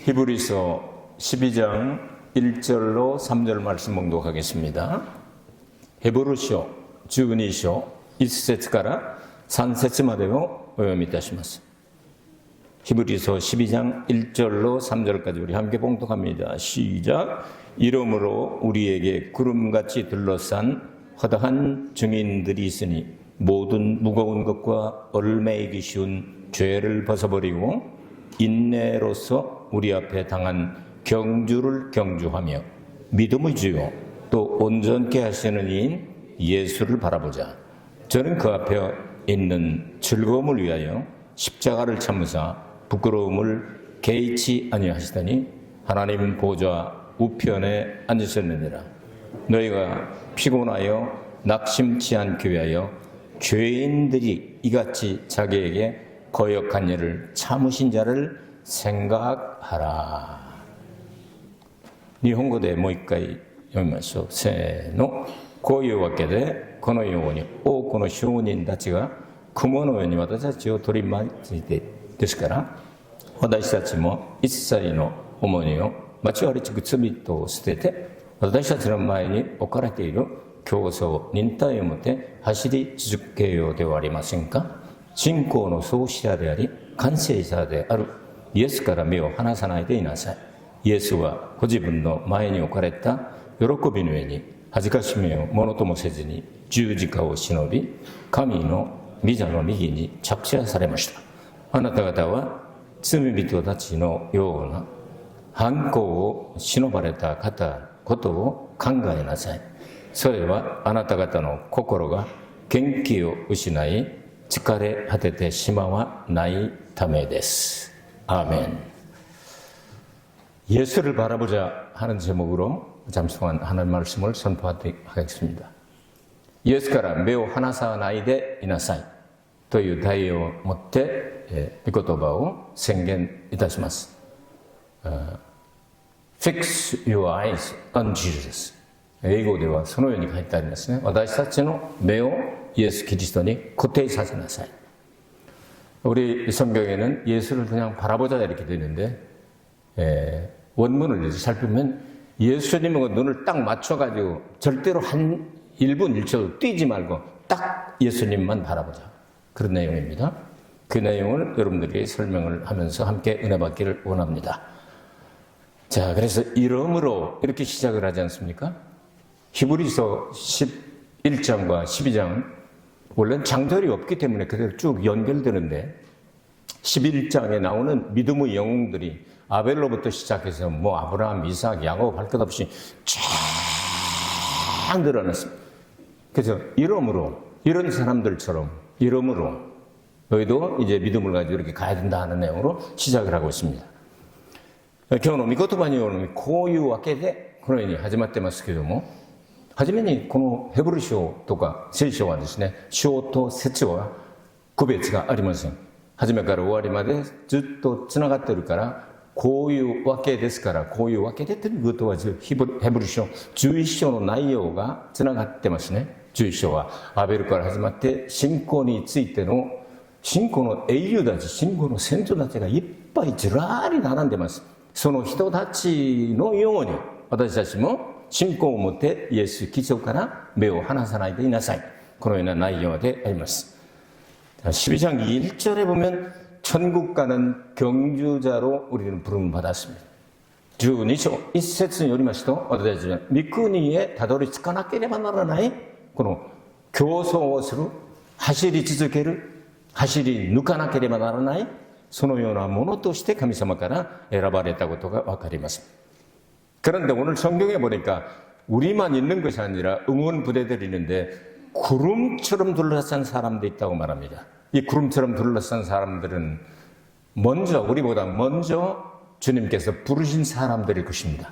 히브리서 12장 1절로 3절 말씀 봉독하겠습니다. ヘブル書12章1節から3節までをお読みいたします。히브리서 12장 1절로 3절까지 우리 함께 봉독합니다. 시작. 이러므로 우리에게 구름같이 둘러싼 허다한 증인들이 있으니 모든 무거운 것과 얼매이기 쉬운 죄를 벗어버리고 인내로서 우리 앞에 당한 경주를 경주하며 믿음의 주요 또 온전케 하시는 이인 예수를 바라보자. 저는 그 앞에 있는 즐거움을 위하여 십자가를 참으사 부끄러움을 개의치 아니하시더니 하나님 보좌 우편에 앉으셨느니라. 너희가 피곤하여 낙심치 않기 위하여 죄인들이 이같이 자기에게 거역한 일을 참으신 자를 생각하라. 日本語でもう一回読みましょう。せーの。こういうわけでこのように多くの証人たちが雲のように私たちを取り巻いてですから私たちも一切の重荷を交わりつく罪と捨てて私たちの前に置かれている競争忍耐をもって走り続けようではありませんか。信仰の創始者であり完成者であるイエスから目を離さないでいなさい。イエスはご自分の前に置かれた喜びの上に恥ずかしみをものともせずに十字架を忍び神の御座の右に着車されました。あなた方は罪人たちのような反抗を忍ばれたことを考えなさい。それはあなた方の心が元気を失い疲れ果ててしまわないためです。아멘. 예수를 바라보자 하는 제목으로 잠시 동안 하나님 말씀을 선포하겠습니다. 예수から目を離さないでいなさいという題を持って御言葉を宣言いたします。Fix your eyes on Jesus。英語ではそのように書いてありますね。私たちの目をイエス・キリストに固定させなさい。 우리 성경에는 예수를 그냥 바라보자 이렇게 되는데 원문을 이제 살피면 예수님하고 눈을 딱 맞춰가지고 절대로 한 1분 1초도 뛰지 말고 딱 예수님만 바라보자. 그런 내용입니다. 그 내용을 여러분들에게 설명을 하면서 함께 은혜 받기를 원합니다. 자, 그래서 이름으로 이렇게 시작을 하지 않습니까? 히브리서 11장과 12장 원래는 장절이 없기 때문에 그대로 쭉 연결되는데 11장에 나오는 믿음의 영웅들이 아벨로부터 시작해서 뭐 아브라함, 이삭, 야곱 할 것 없이 쫙 늘어났습니다. 그래서 이름으로 이런 사람들처럼 이름으로 너희도 이제 믿음을 가지고 이렇게 가야 된다 하는 내용으로 시작을 하고 있습니다. 今日の御言葉によるこういうわけでこのように始まってますけどもはじめにこのヘブル書とか聖書はですね章と節は区別がありません。初めから終わりまでずっとつながっているからこういうわけですからこういうわけでということはヘブル書11章の内容がつながってますね。11章はアベルから始まって信仰についての信仰の英雄たち信仰の先祖たちがいっぱいずらり並んでます。その人たちのように私たちも信仰を持ってイエス・キリストから目を離さないでいなさい。このような内容であります。 12장 1절에 보면 천국 가는 경주자로 우리는 부름을 받았습니다. 12章 1節によりますと私たちは御国へたどり着かなければならないこの競争をする走り続ける走り抜かなければならないそのようなものとして神様から選ばれたことが分かります。 그런데 오늘 성경에 보니까 우리만 있는 것이 아니라 응원 부대들이 있는데 구름처럼 둘러싼 사람도 있다고 말합니다. 이 구름처럼 둘러싼 사람들은 우리보다 먼저 주님께서 부르신 사람들일 것입니다.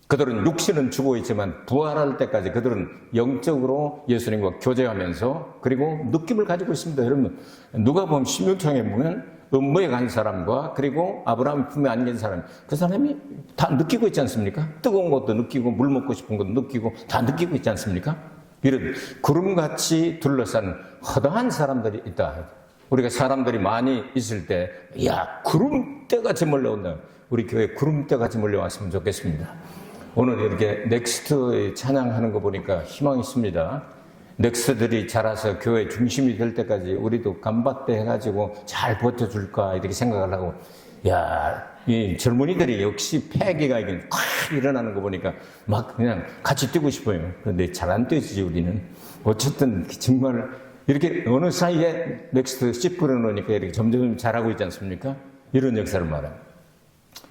그들은 육신은 죽어 있지만 부활할 때까지 그들은 영적으로 예수님과 교제하면서 그리고 느낌을 가지고 있습니다. 여러분 누가복음 16장에 보면 음모에 간 사람과 그리고 아브라함 품에 안긴 사람 그 사람이 다 느끼고 있지 않습니까? 뜨거운 것도 느끼고 물 먹고 싶은 것도 느끼고 다 느끼고 있지 않습니까? 이런 구름같이 둘러싼 허다한 사람들이 있다. 우리가 사람들이 많이 있을 때 야 구름대같이 몰려온다. 우리 교회 구름대같이 몰려왔으면 좋겠습니다. 오늘 이렇게 넥스트 찬양하는 거 보니까 희망이 있습니다. 넥스트들이 자라서 교회 중심이 될 때까지 우리도 간박대 해가지고 잘 버텨줄까 이렇게 생각을 하고, 야, 이 젊은이들이 역시 패기가 이게 확 일어나는 거 보니까 막 그냥 같이 뛰고 싶어요. 그런데 잘 안 뛰지 우리는. 어쨌든 정말 이렇게 어느 사이에 넥스트 씨 뿌려놓으니까 이렇게 점점 잘하고 있지 않습니까? 이런 역사를 말합니다.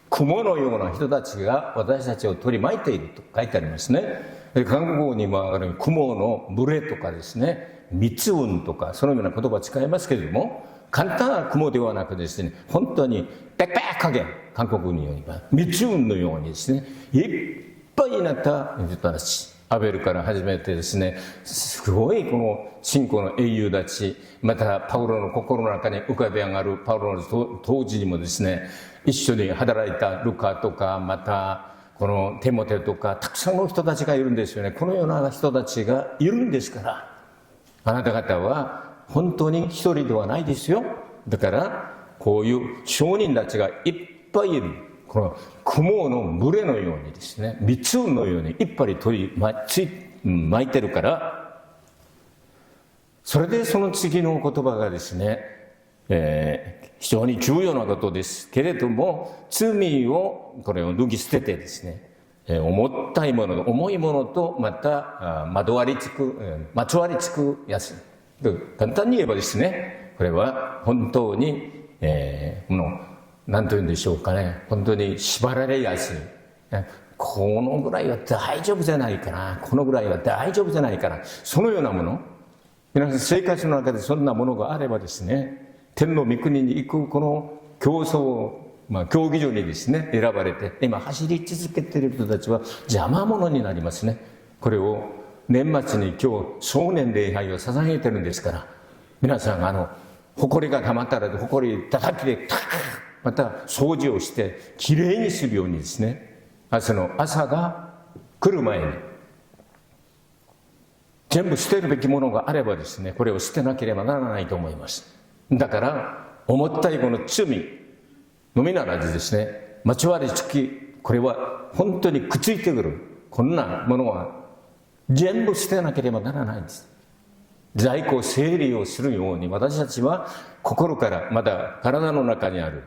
雲のような人たちが私たちを取り巻いていると書いてありますね。韓国語には雲の群れとかですね、密雲とかそのような言葉を使いますけれども、簡単な雲ではなくですね、本当に빽빽하게韓国語には密雲のようにですね、いっぱいになった人たち。アベルから始めてですね、すごいこの信仰の英雄たち、またパウロの心の中に浮かび上がるパウロの当時にもですね、一緒に働いたルカとか、またこのテモテとか、たくさんの人たちがいるんですよね。このような人たちがいるんですから、あなた方は本当に一人ではないですよ。だから、こういう証人たちがいっぱいいる。この雲の群れのようにですね、密雲のようにいっぱい取り巻いてるから、それでその次の言葉がですね、非常に重要なことですけれども、罪をこれを脱ぎ捨ててですね、重たいもの、重いものとまたまとわりつくやつ。簡単に言えばですね、これは本当に、なんと言うんでしょうかね。本当に縛られやすい。このぐらいは大丈夫じゃないかな。このぐらいは大丈夫じゃないかな。そのようなもの。皆さん生活の中でそんなものがあればですね、天の御国に行くこの競争、競技場にですね、選ばれて、今走り続けている人たちは邪魔者になりますね。これを年末に今日少年礼拝を捧げてるんですから、皆さん埃が溜まったら埃叩きでまた掃除をしてきれいにするようにですね、朝が来る前に全部捨てるべきものがあればですね、これを捨てなければならないと思います。だから重たいこの罪のみならずですね、まちわりつき、これは本当にくっついてくるこんなものは全部捨てなければならないんです。在庫整理をするように私たちは心からまた体の中にある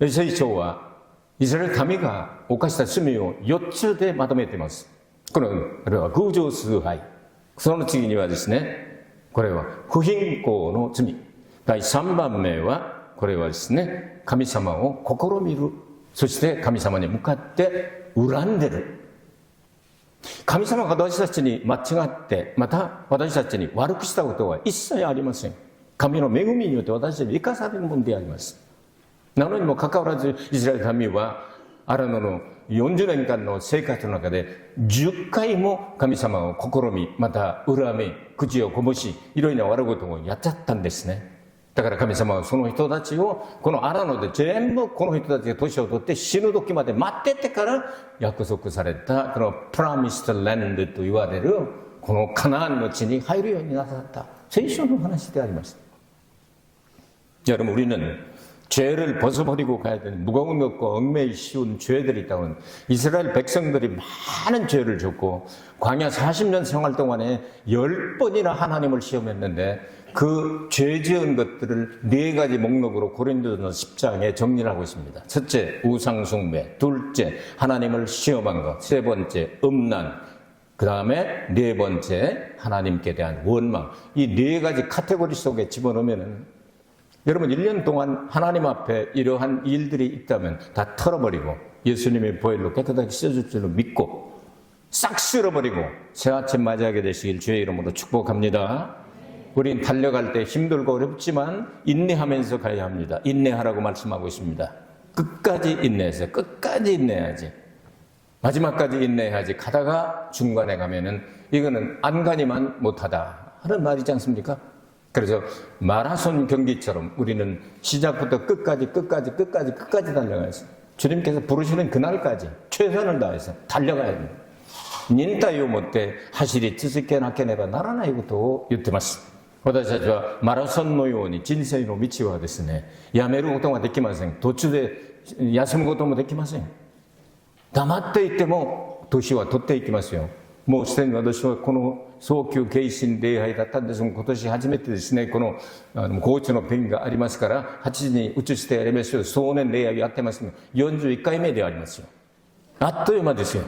聖書はイスラエル民が犯した罪を4つでまとめています。これは偶像崇拝。その次にはですね、これは不貧困の罪。第3番目は、これはですね、神様を試みる。そして神様に向かって恨んでる。神様が私たちに間違って、また私たちに悪くしたことは一切ありません。神の恵みによって私たちに生かされるものであります。なのにもかかわらず、イスラエル民は荒野の40年間の生活の中で10回も神様を試み、また恨み、口をこぼし、いろいろな悪いことをやっちゃったんですね。だから神様はその人たちをこの荒野で全部この人たちが年を取って死ぬ時まで待っててから約束されたこのプラミストランドと言われるこのカナンの地に入るようになさった聖書の話であります。여러분 우리는 죄를 벗어버리고 가야 되는 무거운 것과 얽매이 쉬운 죄들이 있다고는 이스라엘 백성들이 많은 죄를 졌고 광야 40년 생활 동안에 10번이나 하나님을 시험했는데 그 죄 지은 것들을 4가지 목록으로 고린도전서 10장에 정리를 하고 있습니다. 첫째, 우상숭배. 둘째, 하나님을 시험한 것. 세 번째, 음란. 그 다음에 4번째, 하나님께 대한 원망. 이 4가지 카테고리 속에 집어넣으면은 여러분 1년 동안 하나님 앞에 이러한 일들이 있다면 다 털어버리고 예수님의 보혈로 깨끗하게 씻어줄 줄로 믿고 싹 쓸어버리고 새 아침 맞이하게 되시길 주의 이름으로 축복합니다. 우린 달려갈 때 힘들고 어렵지만 인내하면서 가야 합니다. 인내하라고 말씀하고 있습니다. 끝까지 인내해서 끝까지 인내해야지. 마지막까지 인내해야지. 가다가 중간에 가면은 이거는 안간히만 못하다 하는 말이지 않습니까? 그래서 마라손 경기처럼 우리는 시작부터 끝까지 달려가야지. 주님께서 부르시는 그날까지 최선을 다해서 달려가야 됩니다. 忍耐をもって走り続けなければならないことを言ってます。私たちはマラソンのように人生の道はですね、やめることができません。途中で休むこともできません。黙っていても年は取っていきますよ。もうすでに私はこの早急迎神礼拝だったんですが、今年初めてですね、この高知の便がありますから、8時に移してやりましょう。壮年礼拝やってますが、41回目でありますよ。あっという間ですよ。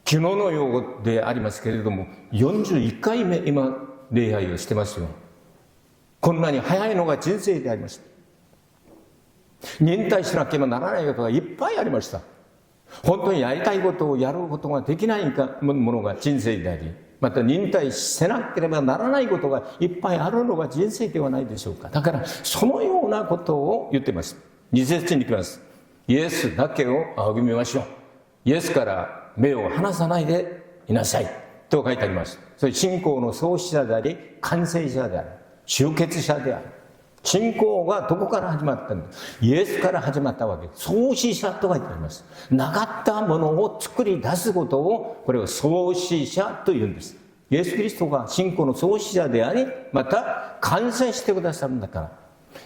昨日の用語でありますけれども、41回目今礼拝をしてますよ。こんなに早いのが人生でありました。忍耐しなければならないことがいっぱいありました。本当にやりたいことをやることができないものが人生であり、また忍耐せなければならないことがいっぱいあるのが人生ではないでしょうか。だからそのようなことを言っています。2節に行きます。イエスだけを仰ぎ見ましょう。イエスから目を離さないでいなさいと書いてあります。それ信仰の創始者であり、完成者である、終結者である。信仰がどこから始まったんです。イエスから始まったわけです。創始者と書いてあります。なかったものを作り出すことを、これを創始者と言うんです。イエス・キリストが信仰の創始者であり、また完成してくださるんだから、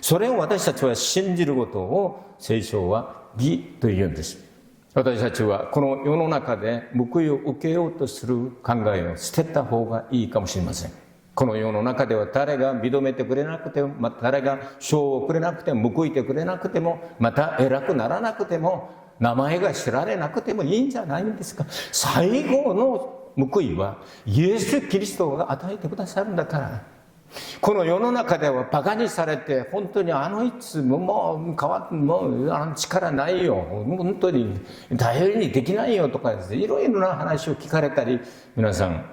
それを私たちは信じることを聖書は義と言うんです。私たちはこの世の中で報いを受けようとする考えを捨てた方がいいかもしれません。この世の中では誰が認めてくれなくても、また誰が賞をくれなくても、報いてくれなくても、また偉くならなくても、名前が知られなくてもいいんじゃないんですか。最後の報いはイエス・キリストが与えてくださるんだから。この世の中ではバカにされて、本当にいつももう力ないよ、本当に頼りにできないよとかですね、いろいろな話を聞かれたり、皆さん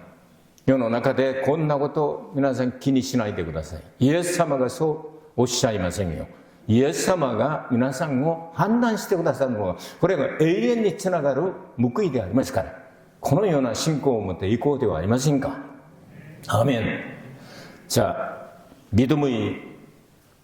世の中でこんなことを皆さん気にしないでください。イエス様がそうおっしゃいませんよ。イエス様が皆さんを判断してくださるのは、これが永遠につながる報いでありますから、このような信仰を持っていこうではありませんか。アーメン。자, 믿음의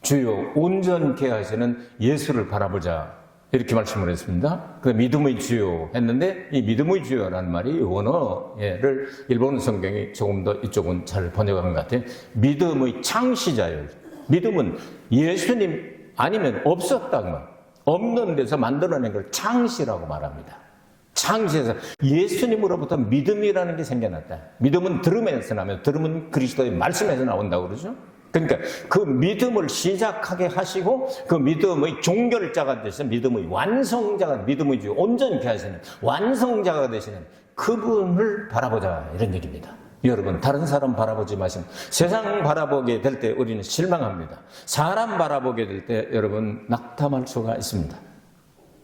주요 온전케 하시는 예수를 바라보자, 이렇게 말씀을 했습니다. 그 믿음의 주요 했는데, 이 믿음의 주요라는 말이 원어를 일본 성경이 조금 더 이쪽은 잘 번역한 것 같아요. 믿음의 창시자예요. 믿음은 예수님 아니면 없었다는 거, 없는 데서 만들어낸 걸 창시라고 말합니다. 창시에서 예수님으로부터 믿음이라는 게 생겨났다. 믿음은 들음에서 나면, 들음은 그리스도의 말씀에서 나온다고 그러죠. 그러니까 그 믿음을 시작하게 하시고, 그 믿음의 종결자가 되셔서 믿음의 완성자가, 믿음의 주 온전케 하시는 완성자가 되시는 그분을 바라보자, 이런 얘기입니다. 여러분, 다른 사람 바라보지 마시고, 세상 바라보게 될 때 우리는 실망합니다. 사람 바라보게 될 때 여러분 낙담할 수가 있습니다.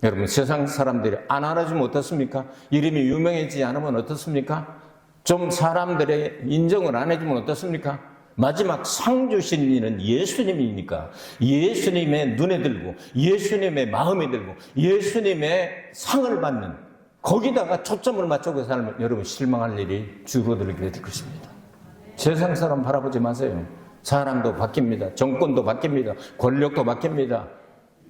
여러분, 세상 사람들이 안 알아주면 어떻습니까? 이름이 유명해지지 않으면 어떻습니까? 좀 사람들의 인정을 안 해주면 어떻습니까? 마지막 상 주신 이는 예수님이니까 예수님의 눈에 들고, 예수님의 마음에 들고, 예수님의 상을 받는, 거기다가 초점을 맞추고 살면 여러분 실망할 일이 줄어들게 될 것입니다. 세상 사람 바라보지 마세요. 사람도 바뀝니다. 정권도 바뀝니다. 권력도 바뀝니다.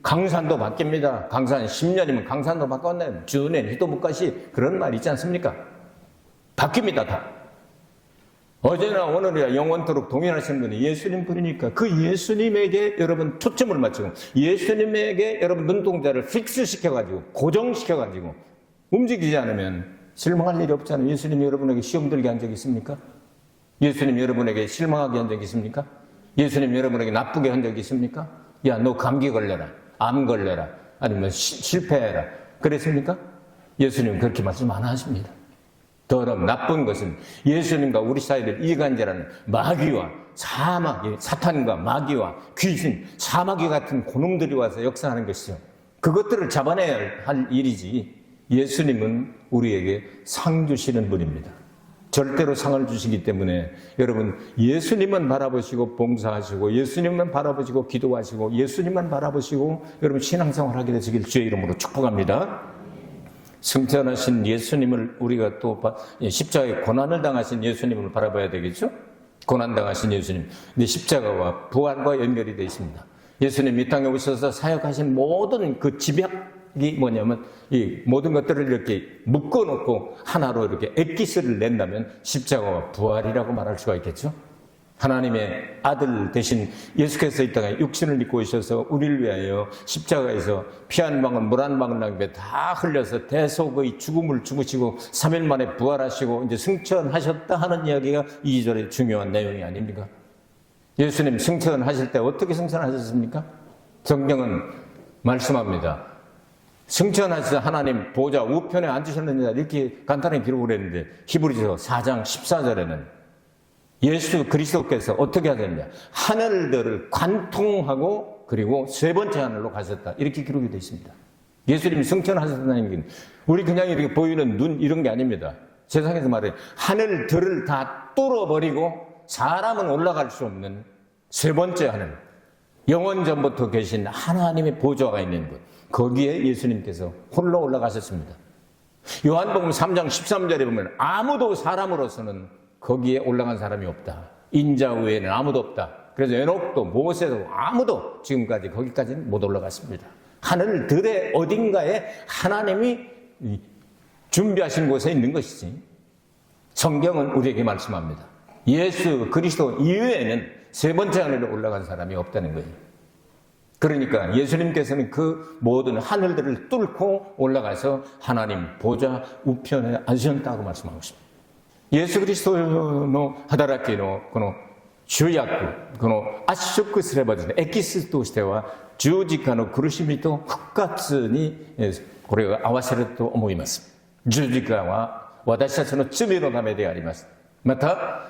강산도 바뀝니다. 강산 10년이면 강산도 바꿨네. 주은혜 히도무까시, 그런 말 있지 않습니까? 바뀝니다, 다. 어제나 오늘이야 영원토록 동일하신 분이 예수님 분이니까 그 예수님에게 여러분 초점을 맞추고, 예수님에게 여러분 눈동자를 픽스시켜가지고, 고정시켜가지고 움직이지 않으면 실망할 일이 없잖아요. 예수님 여러분에게 시험 들게 한 적이 있습니까? 예수님 여러분에게 실망하게 한 적이 있습니까? 예수님 여러분에게 나쁘게 한 적이 있습니까? 야, 너 감기 걸려라, 암 걸려라, 아니면 실패해라, 그랬습니까? 예수님은 그렇게 말씀 안 하십니다. 더러운 나쁜 것은 예수님과 우리 사이를 이간질하는 마귀와 사마귀, 사탄과 마귀와 귀신, 사마귀 같은 고놈들이 와서 역사하는 것이요, 그것들을 잡아내야 할 일이지, 예수님은 우리에게 상 주시는 분입니다. 절대로 상을 주시기 때문에 여러분, 예수님만 바라보시고 봉사하시고, 예수님만 바라보시고 기도하시고, 예수님만 바라보시고 여러분 신앙생활 하게 되시길 주의 이름으로 축복합니다. 승천하신 예수님을 우리가 또 십자가에 고난을 당하신 예수님을 바라봐야 되겠죠? 고난당하신 예수님. 근데 십자가와 부활과 연결이 되어 있습니다. 예수님 이 땅에 오셔서 사역하신 모든 그 집약이 뭐냐면, 이 모든 것들을 이렇게 묶어놓고 하나로 이렇게 엑기스를 낸다면 십자가와 부활이라고 말할 수가 있겠죠? 하나님의 아들 대신 예수께서 이 땅에 육신을 입고 오셔서 우리를 위하여 십자가에서 피 한 방울 물 한 방울 낭비에 다 흘려서 대속의 죽음을 죽으시고 3일 만에 부활하시고 이제 승천하셨다 하는 이야기가 2절의 중요한 내용이 아닙니까? 예수님 승천하실 때 어떻게 승천하셨습니까? 성경은 말씀합니다. 승천하셔서 하나님 보좌 우편에 앉으셨느냐 이렇게 간단히 기록을 했는데 히브리서 4장 14절에는 예수 그리스도께서 어떻게 하셨냐? 하늘들을 관통하고 그리고 세 번째 하늘로 가셨다. 이렇게 기록이 되어 있습니다. 예수님이 승천하셨다는 얘기는 우리 그냥 이렇게 보이는 눈 이런 게 아닙니다. 세상에서 말해 하늘들을 다 뚫어버리고 사람은 올라갈 수 없는 세 번째 하늘, 영원전부터 계신 하나님의 보좌가 있는 곳, 거기에 예수님께서 홀로 올라가셨습니다. 요한복음 3장 13절에 보면 아무도 사람으로서는 거기에 올라간 사람이 없다. 인자 외에는 아무도 없다. 그래서 에녹도 모세도 아무도 지금까지 거기까지는 못 올라갔습니다. 하늘들의 어딘가에 하나님이 준비하신 곳에 있는 것이지 성경은 우리에게 말씀합니다. 예수 그리스도 이외에는 세 번째 하늘에 올라간 사람이 없다는 거예요. 그러니까 예수님께서는 그 모든 하늘들을 뚫고 올라가서 하나님 보좌 우편에 앉으셨다고 말씀하고 있습니다. イエス・キリストの働きのこの主役、この圧縮すればですね、エキスとしては十字架の苦しみと復活にこれを合わせると思います。十字架は私たちの罪のためであります。また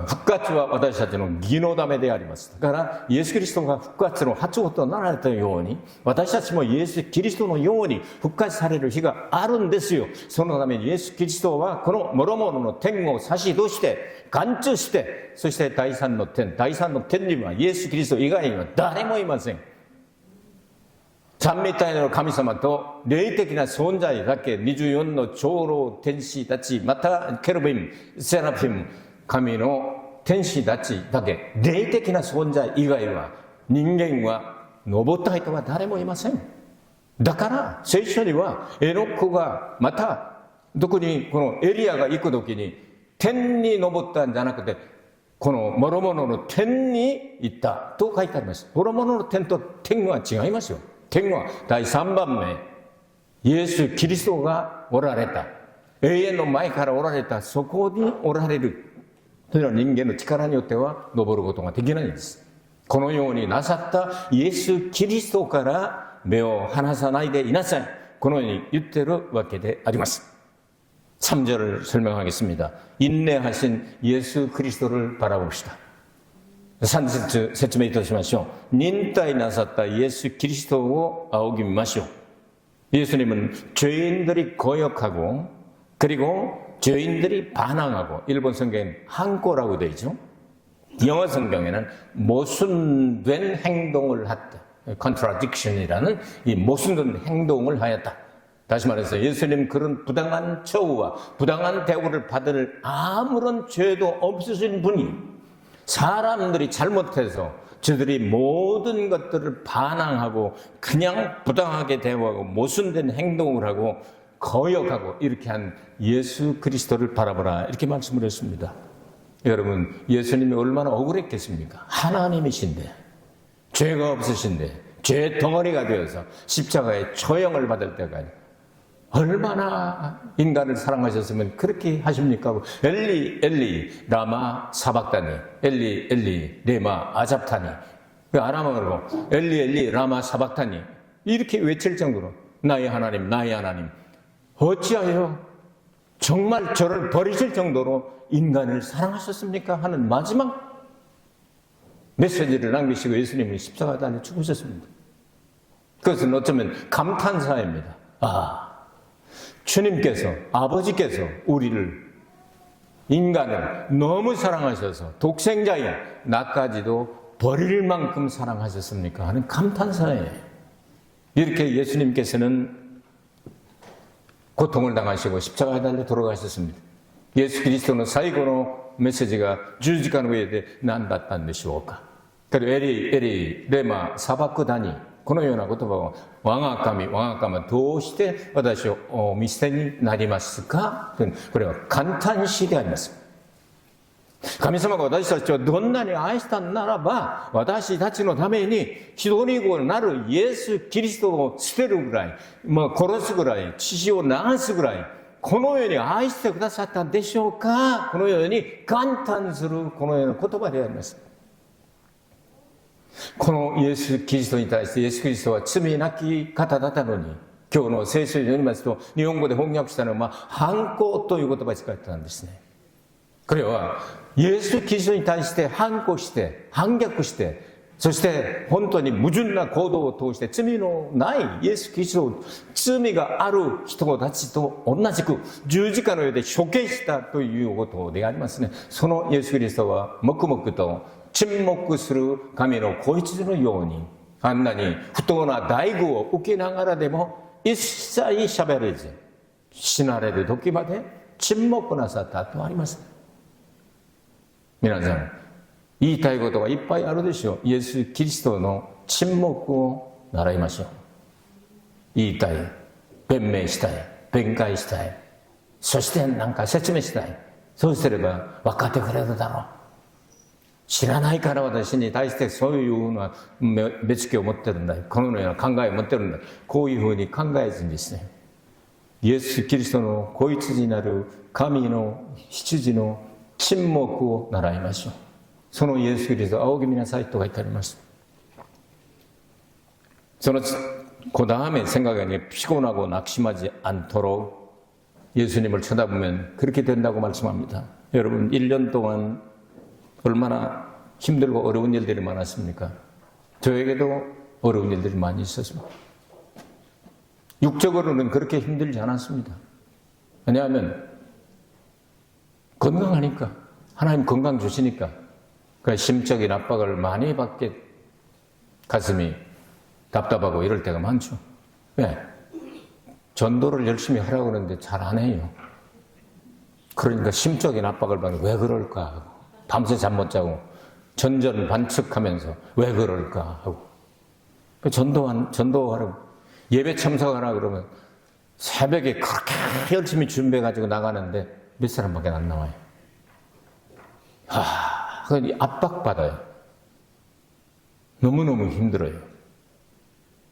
復活は私たちの義のためであります。だからイエス・キリストが復活の発音となられたように、私たちもイエス・キリストのように復活される日があるんですよ。そのためにイエス・キリストはこの諸々の天を差し出して完治して、そして第三の天にはイエス・キリスト以外には誰もいません。三位一体の神様と霊的な存在だけ、24の長老天使たち、またケルビム、セラフィム、神の天使たちだけ、霊的な存在以外は人間は登った人は誰もいません。だから聖書にはエノコがまた特にこのエリアが行く時に天に登ったんじゃなくて、この諸々の天に行ったと書いてあります。諸々の天と天は違いますよ。天は第3番目、イエス・キリストがおられた、永遠の前からおられた、そこにおられるというのは人間の力によっては登ることができないんです。このようになさったイエス・キリストから目を離さないでいなさい。このように言っているわけであります。3절을 설명하겠습니다. 인내하신 예수 그리스도를 바라봅시다. 3節説明いたしましょう。忍耐なさったイエス・キリストを仰ぎましょう。 예수님은 죄인들이 거역하고 그리고 죄인들이 반항하고, 일본 성경에는 한꼬라고 되어 있죠. 영어 성경에는 모순된 행동을 했다. contradiction이라는 이 모순된 행동을 하였다. 다시 말해서 예수님 그런 부당한 처우와 부당한 대우를 받을 아무런 죄도 없으신 분이 사람들이 잘못해서 저들이 모든 것들을 반항하고 그냥 부당하게 대우하고 모순된 행동을 하고 거역하고 이렇게 한 예수 그리스도를 바라보라, 이렇게 말씀을 했습니다. 여러분, 예수님이 얼마나 억울했겠습니까? 하나님이신데, 죄가 없으신데, 죄 덩어리가 되어서 십자가에 처형을 받을 때까지 얼마나 인간을 사랑하셨으면 그렇게 하십니까? 엘리 엘리 라마 사박다니, 엘리 엘리 레마 아잡타니, 아람어로 엘리 엘리 라마 사박타니 이렇게 외칠 정도로 나의 하나님 나의 하나님 어찌하여 정말 저를 버리실 정도로 인간을 사랑하셨습니까? 하는 마지막 메시지를 남기시고 예수님이 십자가 달려 죽으셨습니다. 그것은 어쩌면 감탄사입니다. 주님께서, 아버지께서 우리를, 인간을 너무 사랑하셔서 독생자인 나까지도 버릴 만큼 사랑하셨습니까? 하는 감탄사예요. 이렇게 예수님께서는 고통을 당하시고 십자가에 달려 돌아가셨습니다. 예수 그리스도는最後の 메시지가 十字架の上で何だったんでしょうか。그리고エリレマ砂漠谷、このような言葉を我が神どうして私をお見捨てになりますか。これは簡単詩であります。神様が私たちをどんなに愛したならば、私たちのために一人子なるイエス・キリストを捨てるぐらい、殺すぐらい、血を流すぐらい、このように愛してくださったんでしょうか。このように感嘆するこのような言葉であります。このイエス・キリストに対してイエス・キリストは罪なき方だったのに、今日の聖書によりますと、日本語で翻訳したのは、反抗という言葉を使ってたんですね。これは、イエス・キリストに対して反抗して、反逆して、そして本当に矛盾な行動を通して罪のないイエス・キリストを罪がある人たちと同じく十字架の上で処刑したということでありますね。そのイエス・キリストは黙々と沈黙する神の子羊のように、あんなに不当な待遇を受けながらでも一切喋れず、死なれる時まで沈黙なさったとあります。皆さん、言いたいことはいっぱいあるでしょう。イエス・キリストの沈黙を習いましょう。言いたい、弁明したい、弁解したい、そして何か説明したい。そうすれば分かってくれるだろう。知らないから私に対してそういうような目つきを持ってるんだ。このような考えを持ってるんだ。こういうふうに考えずにですね、イエス・キリストの子羊なる神の羊の沈黙を習いましょう。そのイエス・キリストを仰ぎ見なさいと書いてあります。그 다음에 생각하니 피곤하고 낙심하지 않도록 예수님을 쳐다보면 그렇게 된다고 말씀합니다. 여러분 1년 동안 얼마나 힘들고 어려운 일들이 많았습니까? 저에게도 어려운 일들이 많이 있었습니다. 육적으로는 그렇게 힘들지 않았습니다. 왜냐하면 건강하니까, 하나님 건강 주시니까, 그 심적인 압박을 많이 받게 가슴이 답답하고 이럴 때가 많죠. 왜? 전도를 열심히 하라고 그러는데 잘 안 해요. 그러니까 심적인 압박을 받는 왜 그럴까 하고, 밤새 잠 못 자고 전전반측하면서 왜 그럴까 하고, 전도하라고 예배 참석하라 그러면 새벽에 그렇게 열심히 준비해가지고 나가는데 몇 사람밖에 안 나와요. 압박받아요. 너무너무 힘들어요.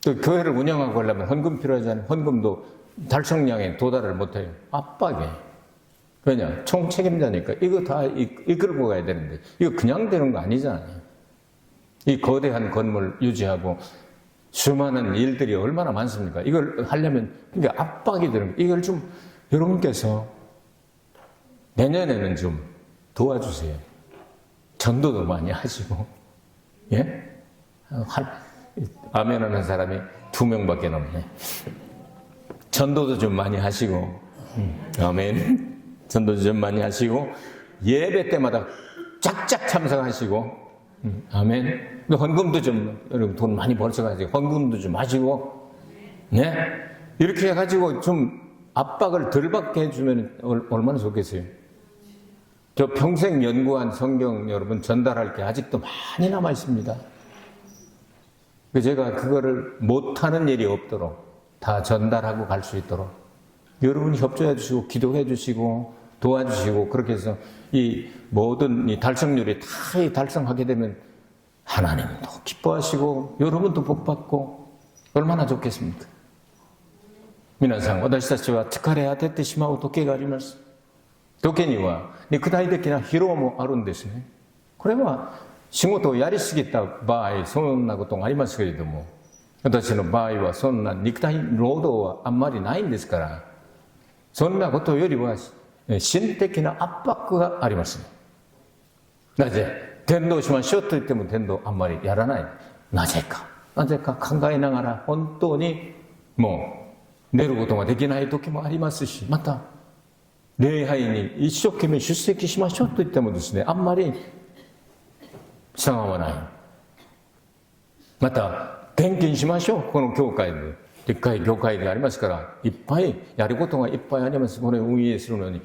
또 교회를 운영하고 하려면 헌금 필요하잖아요. 헌금도 달성량에 도달을 못해요. 압박이에요. 왜냐? 총책임자니까 이거 다 이끌고 가야 되는데 이거 그냥 되는 거 아니잖아요. 이 거대한 건물 유지하고 수많은 일들이 얼마나 많습니까? 이걸 하려면 그러니까 압박이 되는 거예요. 이걸 좀 여러분께서 내년에는 좀 도와주세요. 전도도 많이 하시고, 예? 아멘 하는 사람이 2명밖에 없네. 전도도 좀 많이 하시고, 아멘. 전도도 좀 많이 하시고, 예배 때마다 짝짝 참석하시고, 아멘. 헌금도 좀, 여러분 돈 많이 벌어가지고, 헌금도 좀 하시고, 네? 이렇게 해가지고 좀 압박을 덜 받게 해주면 얼마나 좋겠어요. 저 평생 연구한 성경 여러분 전달할 게 아직도 많이 남아 있습니다. 제가 그거를 못하는 일이 없도록 다 전달하고 갈 수 있도록 여러분이 협조해 주시고 기도해 주시고 도와주시고 그렇게 해서 이 모든 이 달성률이 다 달성하게 되면 하나님도 기뻐하시고 여러분도 복받고 얼마나 좋겠습니까? 皆さん、私たちは疲れ果ててしまう時があります。時には肉体的な疲労もあるんですね。これは仕事をやりすぎた場合、そんなことがありますけれども、私の場合はそんな肉体労働はあんまりないんですから、そんなことよりは心的な圧迫があります。なぜ伝道しましょうと言っても伝道あんまりやらない。なぜか考えながら本当にもう寝ることができない時もありますし、また礼拝に一生懸命出席しましょうと言ってもですね、あんまり従わない。また献金しましょう。この教会ででっかい教会でありますから、いっぱいやることがいっぱいあります。これを運営するのに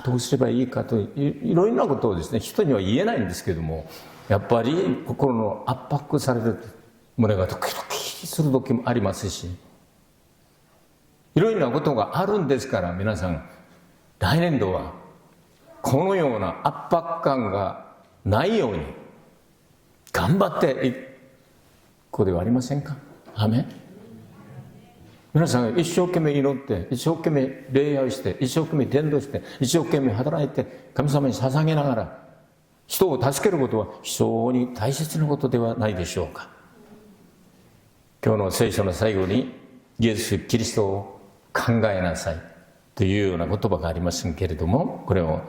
どうすればいいかといろいろなことをですね、人には言えないんですけども、やっぱり心の圧迫される、胸がドキドキする時もありますし、いろいろなことがあるんですから、皆さん来年度はここのような圧迫感がないように頑張っていくではありませんか。アーメン。皆さん一生懸命祈って、一生懸命礼拝して、一生懸命伝道して、一生懸命働いて神様に捧げながら人を助けることは非常に大切なことではないでしょうか。今日の聖書の最後にイエス・キリストを考えなさいというような言葉がありますけれども、これを、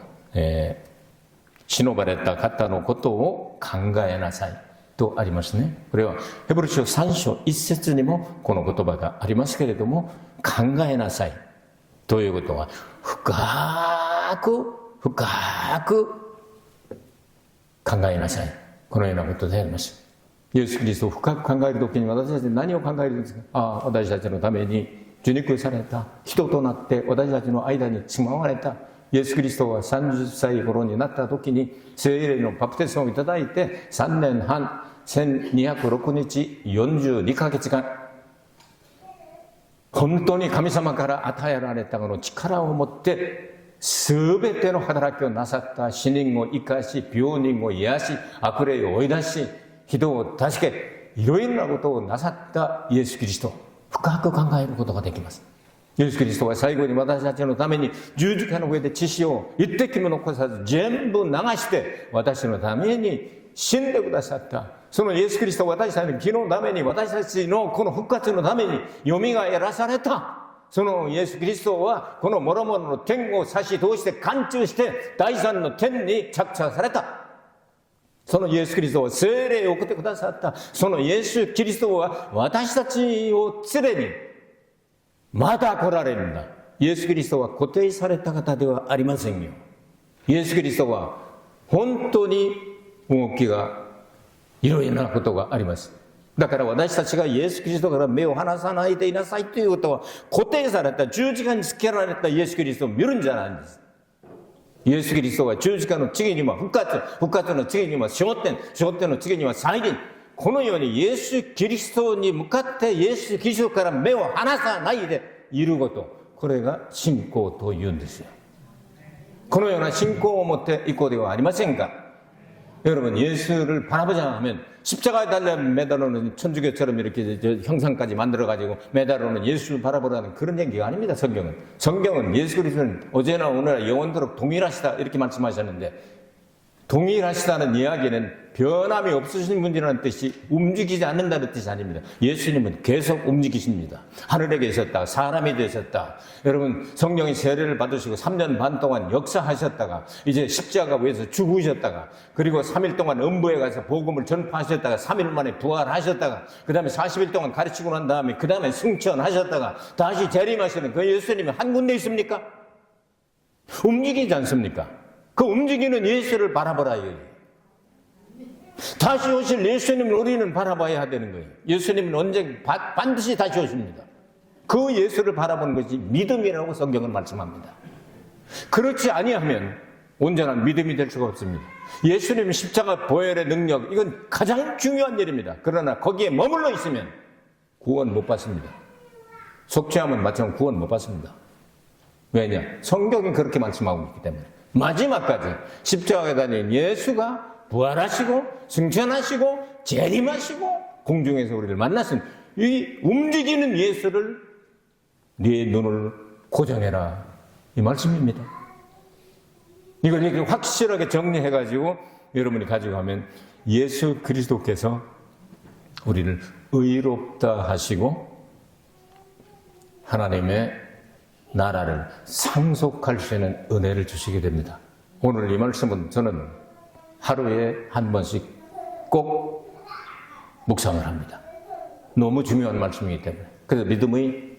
忍ばれた方のことを考えなさいとありますね。これはヘブル書3章1節にもこの言葉がありますけれども、考えなさいということは深く考えなさい、このようなことであります。イエス・キリストを深く考えるときに私たち何を考えるんですか。私たちのために受肉された、人となって私たちの間に住まわれたイエス・キリストが30歳頃になった時に聖霊のバプテスマをいただいて3年半1206日42ヶ月間、本当に神様から与えられたこの力を持って全ての働きをなさった。死人を生かし、病人を癒し、悪霊を追い出し、人を助け、いろいろなことをなさったイエス・キリスト、深く考えることができます。イエス・キリストは最後に私たちのために十字架の上で血潮を一滴も残さず全部流して私のために死んでくださった。そのイエス・キリストは私たちの義のために、私たちのこの復活のためによみがえらされた。そのイエス・キリストはこの諸々の天を差し通して貫通して第三の天に着地された。そのイエス・キリストは聖霊を送ってくださった。そのイエス・キリストは私たちを連れにまた来られるんだ。イエス・キリストは固定された方ではありませんよ。イエス・キリストは本当に動きがいろいろなことがあります。だから私たちがイエス・キリストから目を離さないでいなさいということは、固定された十字架につけられたイエス・キリストを見るんじゃないんです。イエス・キリストは十字架の次には復活、復活の次には昇天、昇天の次には再臨。このようにイエス・キリストに向かってイエス・キリストから目を離さないでいること、これが信仰というんですよ。このような信仰を持っていこうではありませんか。여러분, 예수를 바라보자 하면 십자가에 달려 매달아놓은 천주교처럼 이렇게 형상까지 만들어가지고 매달아놓은 예수를 바라보라는 그런 얘기가 아닙니다. 성경은 예수 그리스도는 어제나 오늘나 영원토록 동일하시다 이렇게 말씀하셨는데, 동일하시다는 이야기는 변함이 없으신 분이라는 뜻이 움직이지 않는다는 뜻이 아닙니다. 예수님은 계속 움직이십니다. 하늘에 계셨다, 사람이 되셨다. 여러분, 성령의 세례를 받으시고 3년 반 동안 역사하셨다가 이제 십자가 위에서 죽으셨다가, 그리고 3일 동안 음부에 가서 복음을 전파하셨다가 3일 만에 부활하셨다가, 그 다음에 40일 동안 가르치고 난 다음에 그 다음에 승천하셨다가 다시 재림하시는 그 예수님이 한 군데 있습니까? 움직이지 않습니까? 그 움직이는 예수를 바라보라요. 다시 오실 예수님을 우리는 바라봐야 되는 거예요. 예수님은 언제 반드시 다시 오십니다. 그 예수를 바라보는 것이 믿음이라고 성경은 말씀합니다. 그렇지 아니하면 온전한 믿음이 될 수가 없습니다. 예수님 십자가 보혈의 능력, 이건 가장 중요한 일입니다. 그러나 거기에 머물러 있으면 구원 못 받습니다. 속죄함은 마찬가지로 구원 못 받습니다. 왜냐? 성경이 그렇게 말씀하고 있기 때문에. 마지막까지 십자가에 달린 예수가 부활하시고 승천하시고 재림하시고 공중에서 우리를 만났은 이 움직이는 예수를 네 눈을 고정해라, 이 말씀입니다. 이걸 이렇게 확실하게 정리해가지고 여러분이 가지고 가면 예수 그리스도께서 우리를 의롭다 하시고 하나님의 나라를 상속할 수 있는 은혜를 주시게 됩니다. 오늘 이 말씀은 저는 하루에 한 번씩 꼭 묵상을 합니다. 너무 중요한 말씀이기 때문에. 그래서 믿음의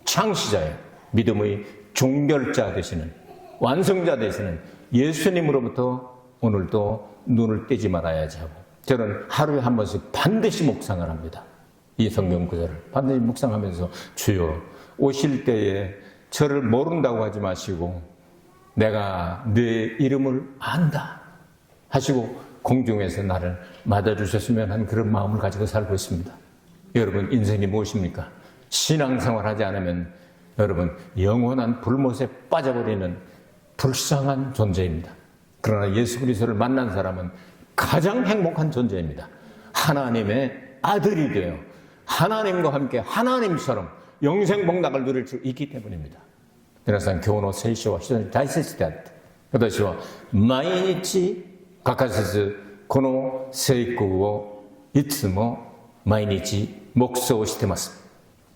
창시자예요. 믿음의 종결자 되시는, 완성자 되시는 예수님으로부터 오늘도 눈을 떼지 말아야지 하고, 저는 하루에 한 번씩 반드시 묵상을 합니다. 이 성경 구절을 반드시 묵상하면서 주여, 오실 때에 저를 모른다고 하지 마시고 내가 네 이름을 안다 하시고 공중에서 나를 맞아주셨으면 하는 그런 마음을 가지고 살고 있습니다. 여러분, 인생이 무엇입니까? 신앙생활 하지 않으면 여러분 영원한 불못에 빠져버리는 불쌍한 존재입니다. 그러나 예수 그리스도를 만난 사람은 가장 행복한 존재입니다. 하나님의 아들이 되어 하나님과 함께 하나님처럼 영생 복락을 누릴 수 있기 때문입니다. 皆さん、今日の聖書は非常に大切であって、私は毎日欠かさずこの聖句をいつも毎日黙想してます。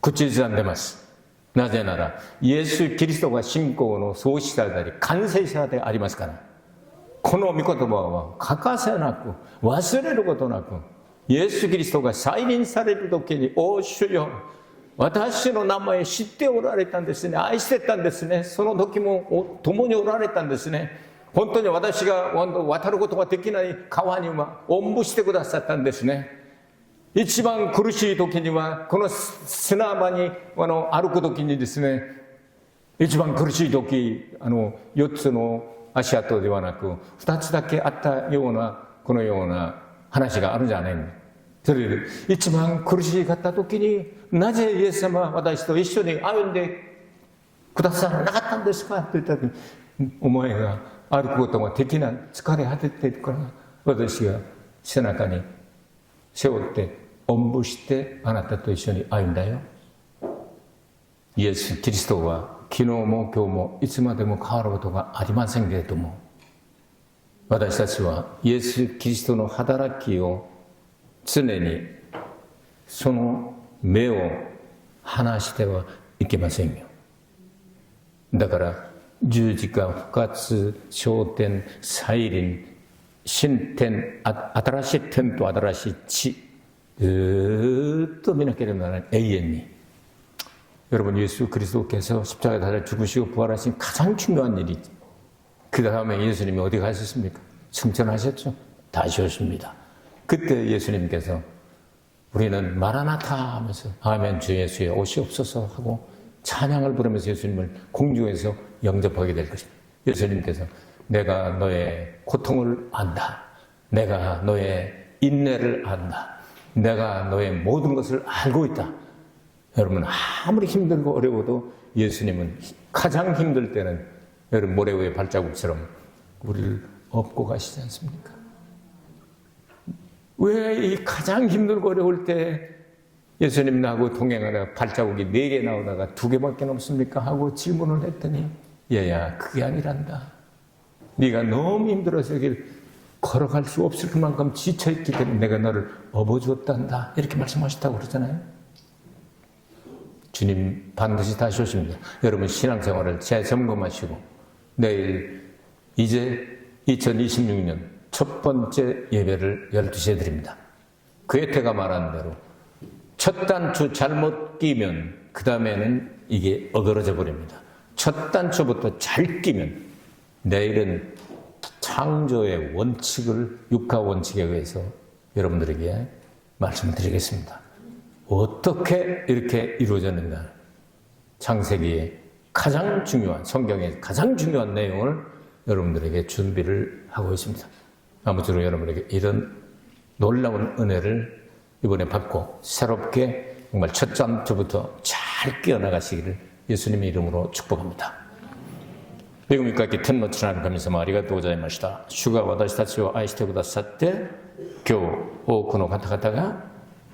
口ずさんでます。なぜなら、イエス・キリストが信仰の創始者であり、完成者でありますから、この御言葉は欠かせなく、忘れることなく、イエス・キリストが再臨される時に、お主よ、私の名前知っておられたんですね。愛してたんですね。その時も共におられたんですね。本当に私が渡ることができない川にはおんぶしてくださったんですね。一番苦しい時にはこの砂場に歩く時にですね、一番苦しい時4つの足跡ではなく2つだけあったようなこのような話があるじゃないの。それで一番苦しかった時になぜイエス様は私と一緒に歩んでくださらなかったんですかと言った時に、お前が歩くことができない、疲れ果てているから私が背中に背負っておんぶしてあなたと一緒に歩んだよ。イエス・キリストは昨日も今日もいつまでも変わることがありませんけれども、私たちはイエス・キリストの働きを常にその目を離してはいけませんよ。だから十字架、復活、昇天、再臨、新天、新しい天と新しい地、ずっと見なければならない。永遠に。여러분, 예수 그리스도께서 십자가에 달려 죽으시고 부활하신 가장 중요한 일이, 그 다음에 예수님이 어디 가셨습니까? 승천하셨죠? 다시 오십니다. 그때 예수님께서 우리는 마라나타 하면서 아멘 주 예수의 오시옵소서 하고 찬양을 부르면서 예수님을 공중에서 영접하게 될 것입니다. 예수님께서 내가 너의 고통을 안다. 내가 너의 인내를 안다. 내가 너의 모든 것을 알고 있다. 여러분, 아무리 힘들고 어려워도 예수님은 가장 힘들 때는 여러분 모래 위의 발자국처럼 우리를 업고 가시지 않습니까? 왜 이 가장 힘들고 어려울 때 예수님 나하고 동행하다가 발자국이 4개 나오다가 2개밖에 없습니까? 하고 질문을 했더니, 얘야, 그게 아니란다. 네가 너무 힘들어서 여기 걸어갈 수 없을 만큼 지쳐있기 때문에 내가 너를 업어주었단다. 이렇게 말씀하셨다고 그러잖아요. 주님 반드시 다시 오십니다. 여러분, 신앙생활을 재점검하시고 내일 이제 2026년 첫 번째 예배를 12시에 드립니다. 괴테가 말한 대로 첫 단추 잘못 끼면 그 다음에는 이게 어그러져 버립니다. 첫 단추부터 잘 끼면 내일은 창조의 원칙을, 육하 원칙에 의해서 여러분들에게 말씀드리겠습니다. 어떻게 이렇게 이루어졌는가? 창세기의 가장 중요한, 성경의 가장 중요한 내용을 여러분들에게 준비를 하고 있습니다. 아무쪼록 여러분에게 이런 놀라운 은혜를 이번에 받고 새롭게 정말 첫 단추부터 잘 끼어나가시기를 예수님의 이름으로 축복합니다. 恵み深き天の父なる神様、ありがとうございました。主が私たちを愛してくださって、今日多くの方々が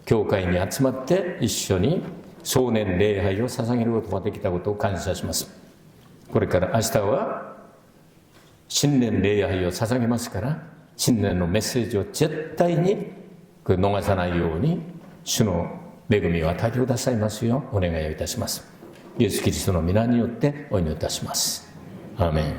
教会に集まって一緒に壮年礼拝を捧げることができたことを感謝します。これから明日は新年礼拝を捧げますから、新年のメッセージを絶対に逃さないように主の恵みを与えてくださいますようお願いをいたします。イエス・キリストの皆によってお祈りいたします。アーメン。